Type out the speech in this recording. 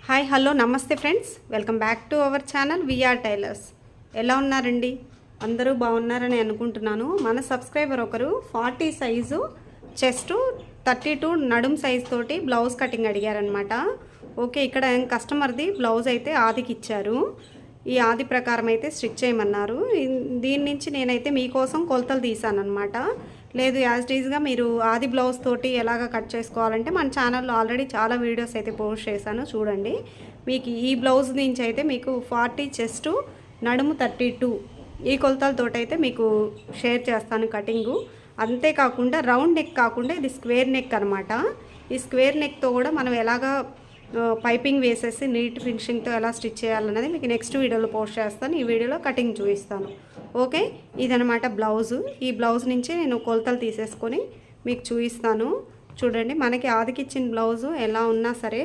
Hi hello నమస్తే friends, welcome back to our channel VR tailors. ఎలా ఉన్నారండి? అందరూ బాగున్నారని అనుకుంటున్నాను. మన సబ్స్క్రైబర్ ఒకరు 40 సైజు చెస్ట్ 32 నడుం సైజ్ తోటి బ్లౌజ్ కటింగ్ అడిగారనమాట. ఓకే, ఇక్కడ కస్టమర్ది బ్లౌజ్ అయితే ఆదికి ఇచ్చారు. ఈ ఆది ప్రకారం అయితే స్టిచ్ చేయమన్నారు. దీని నుంచి నేనైతే మీకోసం కొలతలు తీసానమాట. లేదు యాజ్ ఈజ్గా మీరు ఆది బ్లౌజ్ తోటి ఎలాగ కట్ చేసుకోవాలంటే మన ఛానల్లో ఆల్రెడీ చాలా వీడియోస్ అయితే పోస్ట్ చేశాను, చూడండి. మీకు ఈ బ్లౌజ్ నుంచి అయితే మీకు 40 చెస్ట్ నడుము 32 ఈ కొలతలతోటి అయితే మీకు షేర్ చేస్తాను కటింగు. అంతేకాకుండా రౌండ్ నెక్ కాకుండా ఇది స్క్వేర్ నెక్ అనమాట. ఈ స్క్వేర్ నెక్తో కూడా మనం ఎలాగా పైపింగ్ వేసేసి నీట్ ఫినిషింగ్తో ఎలా స్టిచ్ చేయాలన్నది మీకు నెక్స్ట్ వీడియోలో పోస్ట్ చేస్తాను. ఈ వీడియోలో కటింగ్ చూపిస్తాను. ఓకే, ఇదనమాట బ్లౌజు. ఈ బ్లౌజ్ నుంచి నేను కొలతలు తీసేసుకొని మీకు చూపిస్తాను. చూడండి, మనకి ఆదికిచ్చిన బ్లౌజు ఎలా ఉన్నా సరే